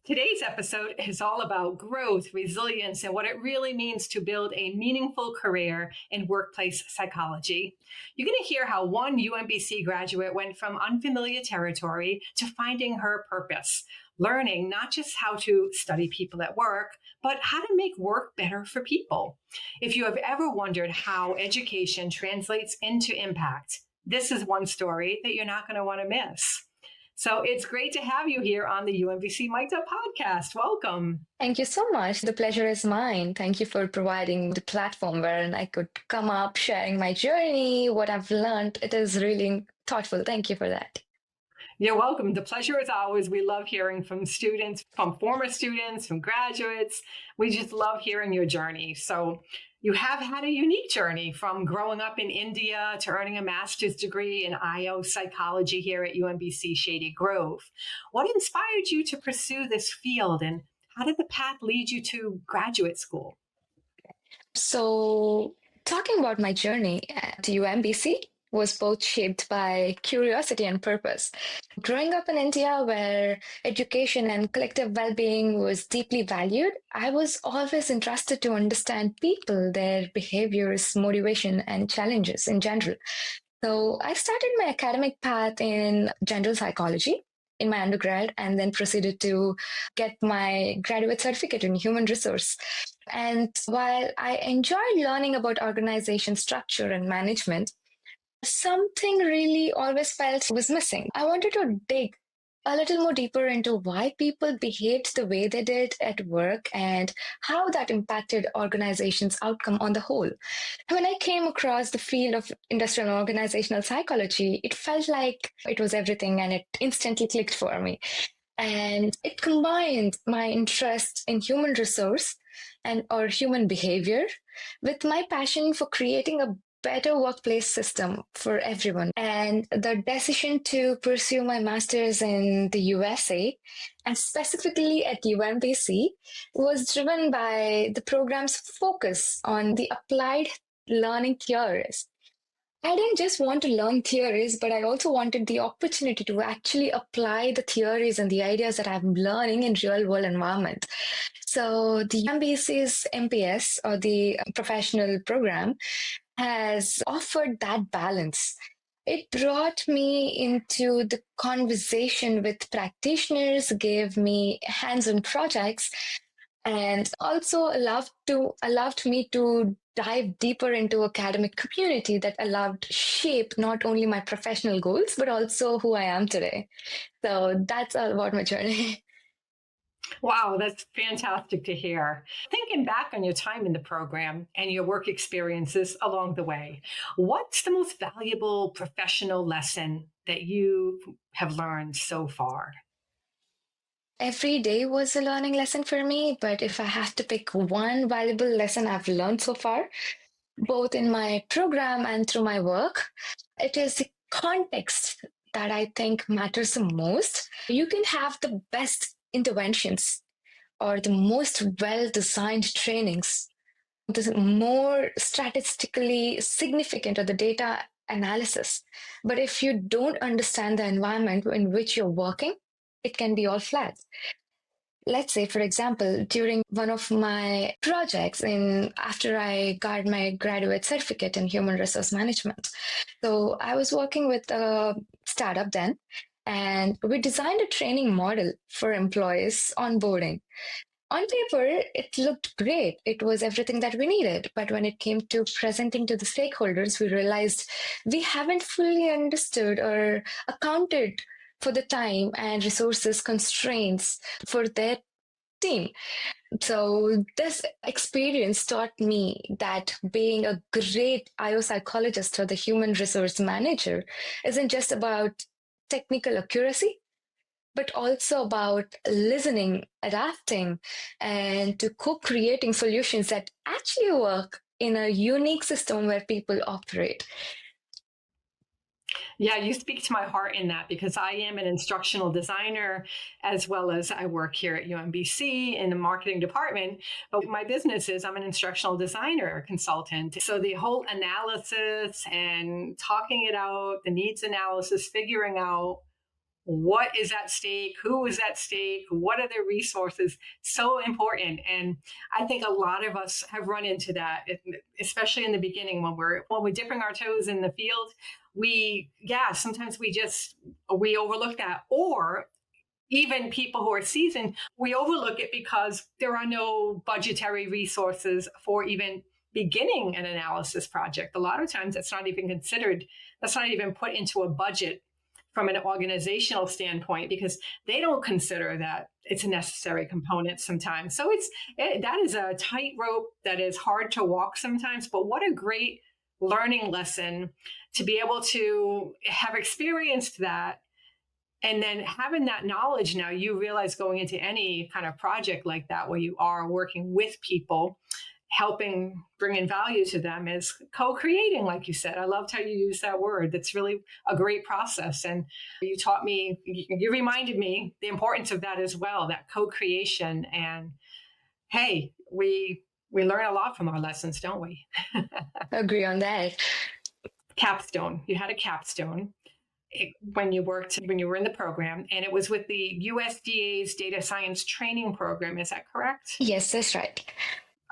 Today's episode is all about growth, resilience, and what it really means to build a meaningful career in workplace psychology. You're going to hear how one UMBC graduate went from unfamiliar territory to finding her purpose, learning not just how to study people at work, but how to make work better for people. If you have ever wondered how education translates into impact, this is one story that you're not going to want to miss. So it's great to have you here on the UMBC Mic'd Up podcast. Welcome. Thank you so much. The pleasure is mine. Thank you for providing the platform where I could come up sharing my journey, what I've learned. It is really thoughtful. Thank you for that. You're welcome. The pleasure is ours. We love hearing from students, from former students, from graduates. We just love hearing your journey. So you have had a unique journey from growing up in India to earning a master's degree in IO psychology here at UMBC Shady Grove. What inspired you to pursue this field, and how did the path lead you to graduate school? So, talking about my journey at UMBC was both shaped by curiosity and purpose. Growing up in India, where education and collective well being was deeply valued, I was always interested to understand people, their behaviors, motivation, and challenges in general. So, I started my academic path in general psychology in my undergrad and then proceeded to get my graduate certificate in human resource. And while I enjoyed learning about organization structure and management, something really always felt was missing. I wanted to dig a little more deeper into why people behaved the way they did at work and how that impacted organizations' outcome on the whole. When I came across the field of industrial and organizational psychology, it felt like it was everything and it instantly clicked for me. And it combined my interest in human resource and or human behavior with my passion for creating a better workplace system for everyone. And the decision to pursue my master's in the USA and specifically at UMBC was driven by the program's focus on the applied learning theories. I didn't just want to learn theories, but I also wanted the opportunity to actually apply the theories and the ideas that I'm learning in real world environment. So the UMBC's M.P.S, or the professional program, has offered that balance. It brought me into the conversation with practitioners, gave me hands-on projects, and also allowed me to dive deeper into academic community that allowed shape not only my professional goals but also who I am today. So that's all about my journey. Wow, that's fantastic to hear. Thinking back on your time in the program and your work experiences along the way, what's the most valuable professional lesson that you have learned so far? Every day was a learning lesson for me, but if I have to pick one valuable lesson I've learned so far, both in my program and through my work, it is the context that I think matters the most. You can have the best interventions or the most well designed trainings, the more statistically significant or the data analysis. But if you don't understand the environment in which you're working, it can be all flat. Let's say, for example, during one of my projects in after I got my graduate certificate in human resource management. So I was working with a startup then, and we designed a training model for employees onboarding. On paper, it looked great. It was everything that we needed. But when it came to presenting to the stakeholders, we realized we haven't fully understood or accounted for the time and resources constraints for their team. So this experience taught me that being a great IO psychologist or the human resource manager isn't just about technical accuracy, but also about listening, adapting, and to co-creating solutions that actually work in a unique system where people operate. Yeah, you speak to my heart in that because I am an instructional designer as well as I work here at UMBC in the marketing department. But my business is I'm an instructional designer consultant. So the whole analysis and talking it out, the needs analysis, figuring out what is at stake, who is at stake, what are the resources. So important. And I think a lot of us have run into that, especially in the beginning when we're dipping our toes in the field. Sometimes we overlook that, or even people who are seasoned, we overlook it because there are no budgetary resources for even beginning an analysis project. A lot of times that's not even considered, that's not even put into a budget from an organizational standpoint, because they don't consider that it's a necessary component sometimes. So that is a tightrope that is hard to walk sometimes, but what a great learning lesson to be able to have experienced that. And then having that knowledge, now you realize going into any kind of project like that where you are working with people, helping bring in value to them, is co-creating, like you said. I loved how you used that word. That's really a great process. And you reminded me the importance of that as well, that co-creation. And hey, we learn a lot from our lessons, don't we? Agree on that. Capstone. You had a capstone when you were in the program, and it was with the USDA's data science training program. Is that correct? Yes, that's right.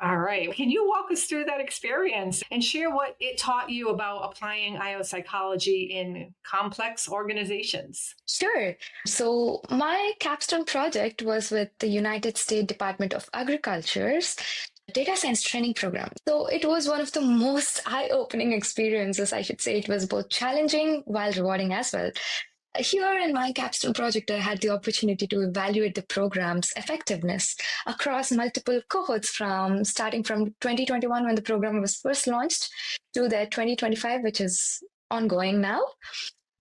All right. Can you walk us through that experience and share what it taught you about applying IO psychology in complex organizations? Sure. So my capstone project was with the United States Department of Agriculture's data science training program. So it was one of the most eye-opening experiences, I should say. It was both challenging while rewarding as well. Here in my capstone project, I had the opportunity to evaluate the program's effectiveness across multiple cohorts, starting from 2021 when the program was first launched to the 2025, which is ongoing now.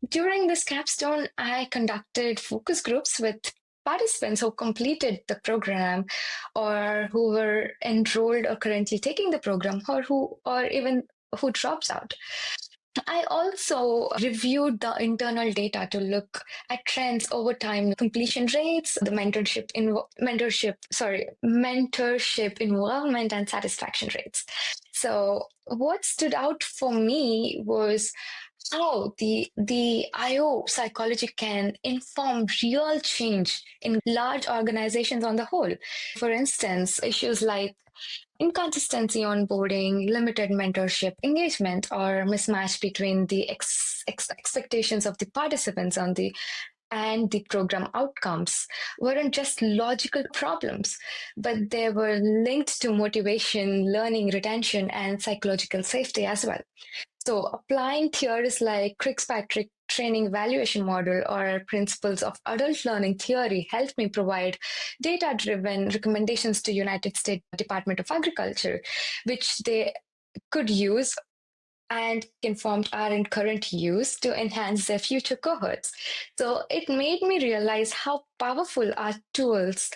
During this capstone, I conducted focus groups with participants who completed the program, or who were enrolled or currently taking the program, or even who drops out. I also reviewed the internal data to look at trends over time, completion rates, the mentorship involvement, and satisfaction rates. So what stood out for me was how the IO psychology can inform real change in large organizations on the whole. For instance, issues like inconsistency onboarding, limited mentorship engagement, or mismatch between the expectations of the participants and the program outcomes weren't just logical problems, but they were linked to motivation, learning retention, and psychological safety as well. So applying theories like Kirkpatrick training evaluation model or principles of adult learning theory helped me provide data-driven recommendations to United States Department of Agriculture, which they could use and informed our current use to enhance their future cohorts. So it made me realize how powerful our tools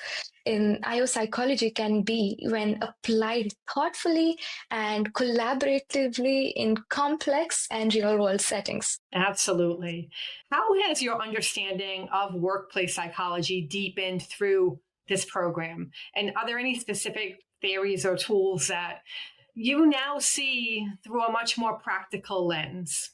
in IO psychology can be when applied thoughtfully and collaboratively in complex and real world settings. Absolutely. How has your understanding of workplace psychology deepened through this program? And are there any specific theories or tools that you now see through a much more practical lens?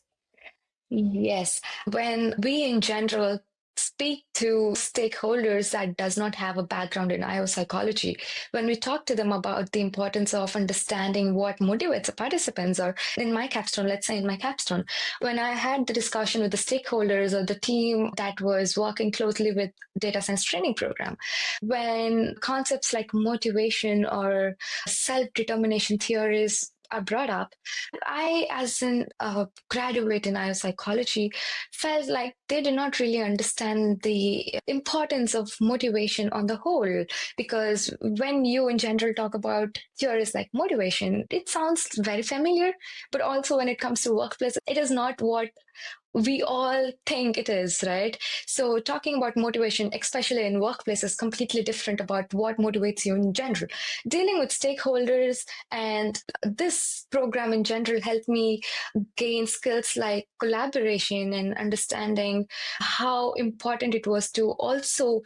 Yes, when we in general speak to stakeholders that does not have a background in IO psychology, when we talk to them about the importance of understanding what motivates the participants, or in my capstone, let's say in my capstone, when I had the discussion with the stakeholders or the team that was working closely with data science training program, when concepts like motivation or self-determination theories are brought up, I, as a graduate in IO psychology, felt like they did not really understand the importance of motivation on the whole. Because when you, in general, talk about theories like motivation, it sounds very familiar, but also when it comes to workplace, it is not what we all think it is, right? So talking about motivation, especially in workplace, is completely different about what motivates you in general. Dealing with stakeholders and this program in general helped me gain skills like collaboration and understanding how important it was to also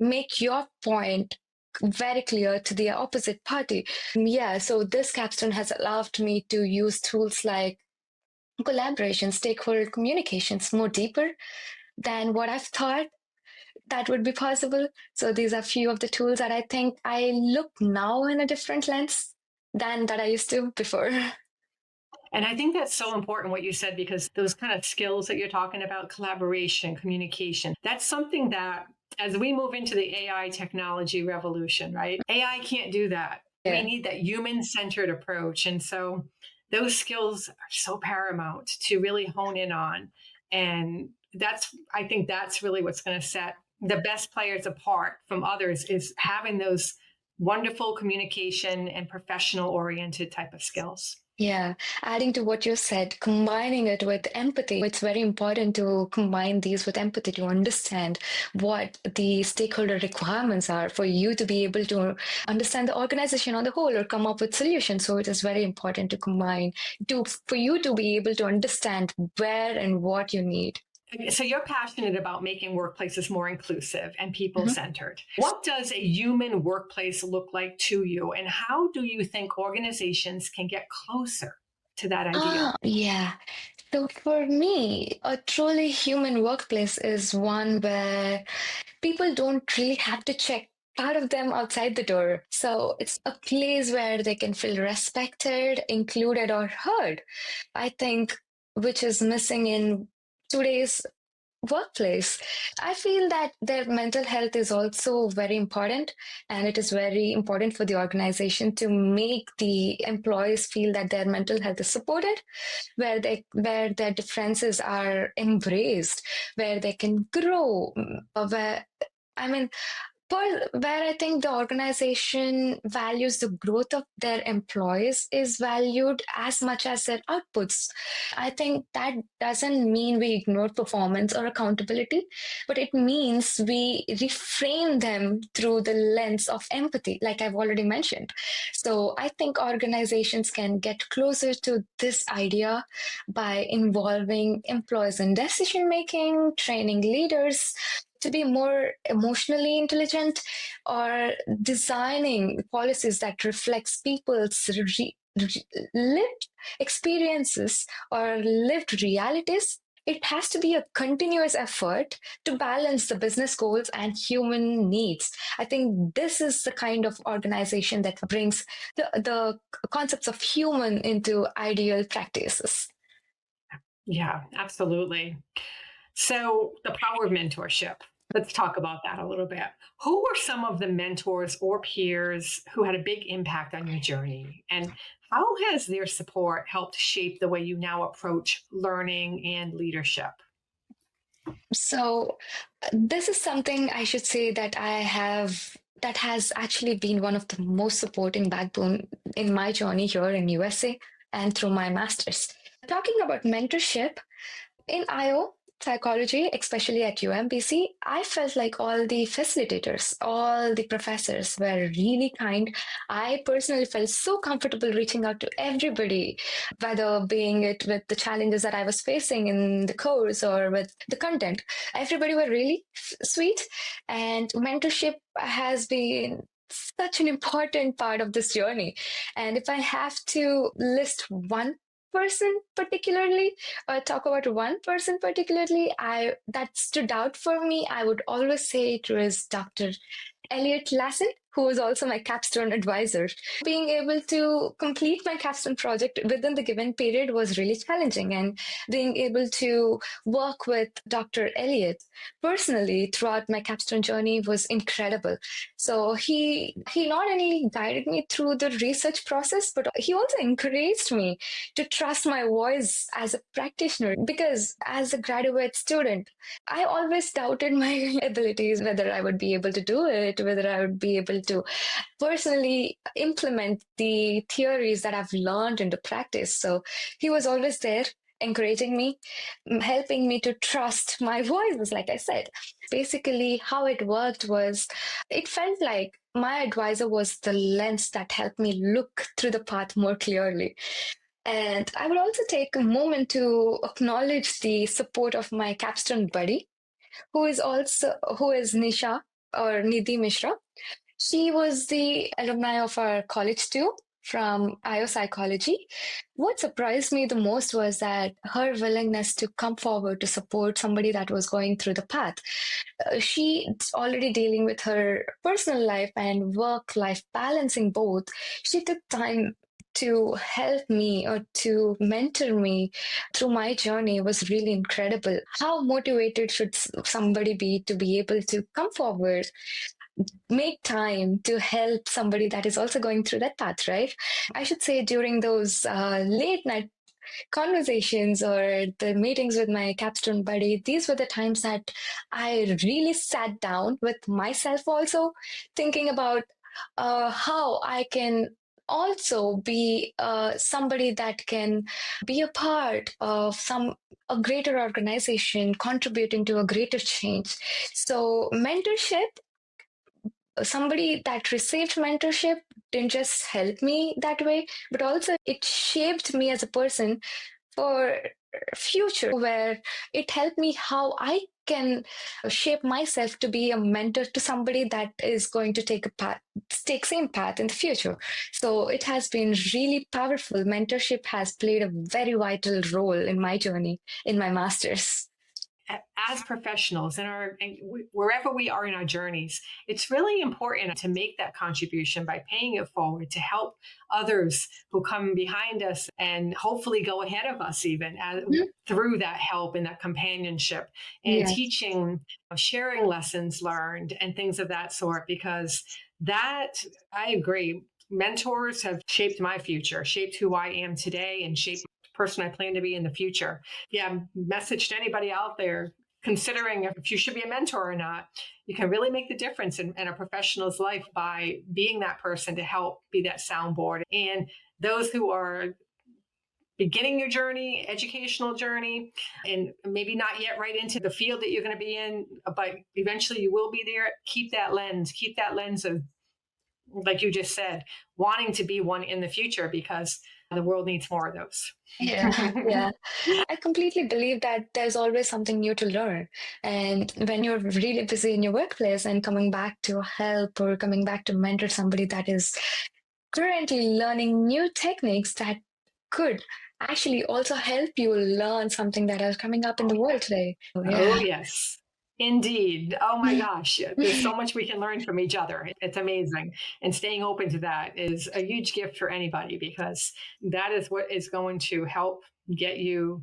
make your point very clear to the opposite party. Yeah, so this capstone has allowed me to use tools like collaboration, stakeholder communications more deeper than what I've thought that would be possible. So these are few of the tools that I think I look now in a different lens than that I used to before. And I think that's so important what you said, because those kind of skills that you're talking about, collaboration, communication, that's something that as we move into the AI technology revolution, right? AI can't do that. We Yeah. need that human centered approach. And so those skills are so paramount to really hone in on. And I think that's really what's going to set the best players apart from others, is having those wonderful communication and professional oriented type of skills. Yeah, adding to what you said, combining it with empathy. It's very important to combine these with empathy to understand what the stakeholder requirements are for you to be able to understand the organization on the whole or come up with solutions. So it is very important to combine for you to be able to understand where and what you need. So you're passionate about making workplaces more inclusive and people centered. What does a human workplace look like to you, and how do you think organizations can get closer to that ideal? Yeah. So for me, a truly human workplace is one where people don't really have to check part of them outside the door. So it's a place where they can feel respected, included, or heard. I think which is missing in today's workplace. I feel that their mental health is also very important, and it is very important for the organization to make the employees feel that their mental health is supported, where their differences are embraced, where they can grow, where I mean where I think the organization values the growth of their employees is valued as much as their outputs. I think that doesn't mean we ignore performance or accountability, but it means we reframe them through the lens of empathy, like I've already mentioned. So I think organizations can get closer to this idea by involving employees in decision making, training leaders to be more emotionally intelligent, or designing policies that reflects people's lived experiences or lived realities. It has to be a continuous effort to balance the business goals and human needs. I think this is the kind of organization that brings the concepts of human into ideal practices. Yeah, absolutely. So, the power of mentorship. Let's talk about that a little bit. Who were some of the mentors or peers who had a big impact on your journey? And how has their support helped shape the way you now approach learning and leadership? So, this is something I should say that I have that has actually been one of the most supporting backbone in my journey here in USA and through my masters. Talking about mentorship, in IO psychology, especially at UMBC, I felt like all the facilitators, all the professors were really kind. I personally felt so comfortable reaching out to everybody, whether being it with the challenges that I was facing in the course or with the content. Everybody were really sweet, and mentorship has been such an important part of this journey. And if I have to list one person particularly, talk about one person particularly, I that stood out for me, I would always say it was Dr. Elliot Lassen, who was also my capstone advisor. Being able to complete my capstone project within the given period was really challenging, and being able to work with Dr. Elliot personally throughout my capstone journey was incredible. So he not only guided me through the research process, but he also encouraged me to trust my voice as a practitioner, because as a graduate student, I always doubted my abilities, whether I would be able to do it, whether I would be able to personally implement the theories that I've learned into practice. So he was always there, encouraging me, helping me to trust my voices, like I said. Basically, how it worked was it felt like my advisor was the lens that helped me look through the path more clearly. And I would also take a moment to acknowledge the support of my capstone buddy, who is Nisha or Nidhi Mishra. She was the alumni of our college too. from IO psychology. What surprised me the most was that her willingness to come forward to support somebody that was going through the path. She's already dealing with her personal life and work life, balancing both. She took time to help me or to mentor me through my journey was really incredible. How motivated should somebody be to be able to come forward, make time to help somebody that is also going through that path, right? I should say during those late night conversations or the meetings with my capstone buddy, these were the times that I really sat down with myself also, thinking about how I can also be somebody that can be a part of a greater organization contributing to a greater change. So mentorship, somebody that received mentorship didn't just help me that way, but also it shaped me as a person for future, where it helped me how I can shape myself to be a mentor to somebody that is going to take same path in the future. So it has been really powerful. Mentorship has played a very vital role in my journey in my master's. As professionals wherever we are in our journeys, it's really important to make that contribution by paying it forward to help others who come behind us and hopefully go ahead of us even through that help and that companionship and Yeah. teaching, sharing lessons learned and things of that sort, because that, I agree, mentors have shaped my future, shaped who I am today, and shaped the person I plan to be in the future. Yeah, message to anybody out there considering if you should be a mentor or not. You can really make the difference in a professional's life by being that person to help be that soundboard. And those who are beginning your journey, educational journey, and maybe not yet right into the field that you're going to be in, but eventually you will be there, keep that lens of, like you just said, wanting to be one in the future, because the world needs more of those. Yeah, yeah. I completely believe that there's always something new to learn. And when you're really busy in your workplace and coming back to help or coming back to mentor somebody that is currently learning new techniques that could actually also help you learn something that is coming up in the world today. Oh, Oh, yeah. yes. Indeed. Oh my gosh. There's so much we can learn from each other. It's amazing. And staying open to that is a huge gift for anybody, because that is what is going to help get you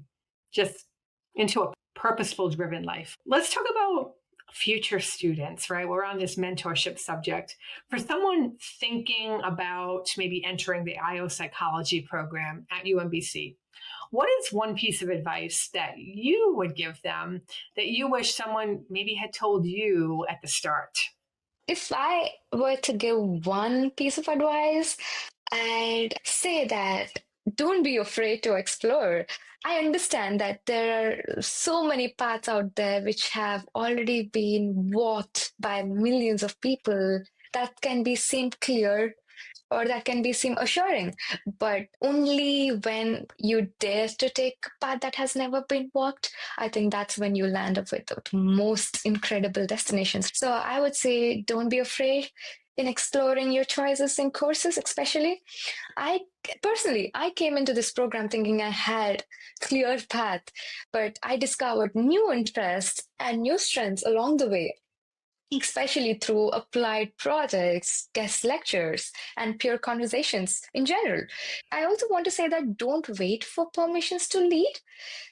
just into a purposeful, driven life. Let's talk about future students, right? We're on this mentorship subject. For someone thinking about maybe entering the IO psychology program at UMBC, what is one piece of advice that you would give them that you wish someone maybe had told you at the start? If I were to give one piece of advice, I'd say that don't be afraid to explore. I understand that there are so many paths out there which have already been walked by millions of people that can be seem clear or that can be seem assuring, but only when you dare to take a path that has never been walked, I think that's when you land up with the most incredible destinations. So I would say don't be afraid in exploring your choices in courses, especially. I personally, I came into this program thinking I had clear path, but I discovered new interests and new strengths along the way, especially through applied projects, guest lectures, and peer conversations in general. I also want to say that don't wait for permissions to lead.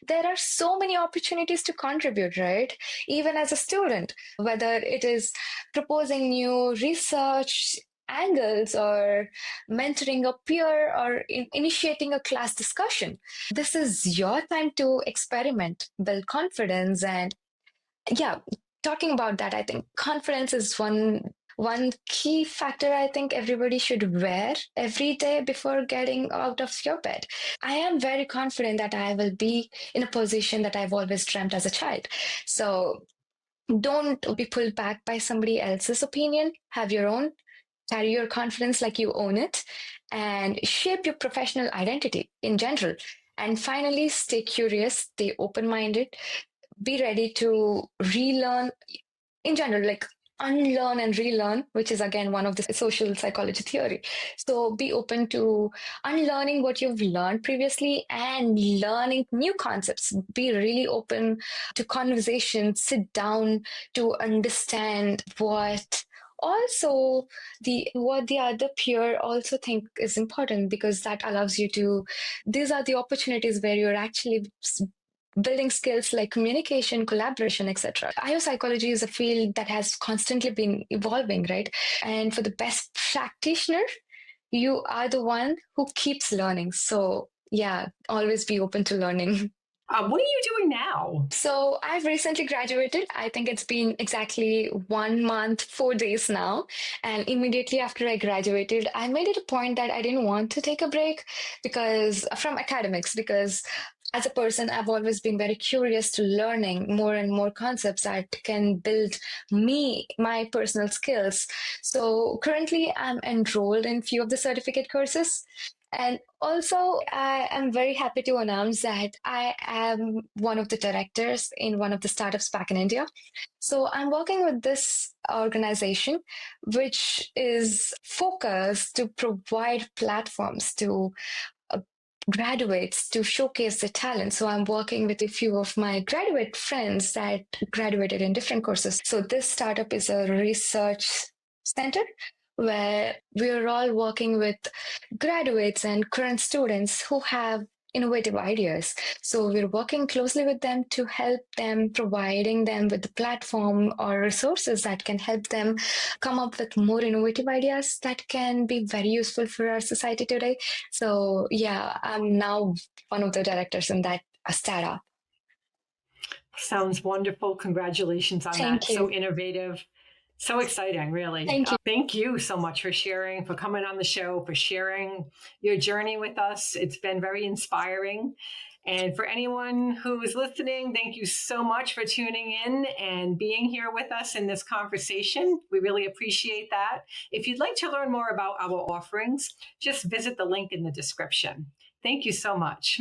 There are so many opportunities to contribute, right? Even as a student, whether it is proposing new research angles or mentoring a peer or initiating a class discussion. This is your time to experiment, build confidence, and yeah, talking about that, I think confidence is one key factor I think everybody should wear every day before getting out of your bed. I am very confident that I will be in a position that I've always dreamt as a child. So don't be pulled back by somebody else's opinion. Have your own. Carry your confidence like you own it and shape your professional identity in general. And finally, stay curious, stay open minded, be ready to relearn in general. Like unlearn and relearn, which is again one of the social psychology theory. So be open to unlearning what you've learned previously and learning new concepts. Be really open to conversation, sit down to understand what also the other peer also think is important, because that allows you to, these are the opportunities where you're actually building skills like communication, collaboration, etc. IO psychology is a field that has constantly been evolving, right? And for the best practitioner, you are the one who keeps learning. So yeah, always be open to learning. What are you doing now? So I've recently graduated. I think it's been exactly 1 month, 4 days now. And immediately after I graduated, I made it a point that I didn't want to take a break because from academics, because as a person, I've always been very curious to learning more and more concepts that can build me, my personal skills. So currently I'm enrolled in few of the certificate courses. And also, I am very happy to announce that I am one of the directors in one of the startups back in India. So I'm working with this organization, which is focused to provide platforms to uh, graduates to showcase their talent. So I'm working with a few of my graduate friends that graduated in different courses. So this startup is a research center where we're all working with graduates and current students who have innovative ideas. So we're working closely with them to help them, providing them with the platform or resources that can help them come up with more innovative ideas that can be very useful for our society today. So yeah, I'm now one of the directors in that startup. Sounds wonderful. Congratulations on that. Thank So you. innovative. So exciting, really. Thank you. Thank you so much for sharing, for coming on the show, for sharing your journey with us. It's been very inspiring. And for anyone who is listening, thank you so much for tuning in and being here with us in this conversation. We really appreciate that. If you'd like to learn more about our offerings, just visit the link in the description. Thank you so much.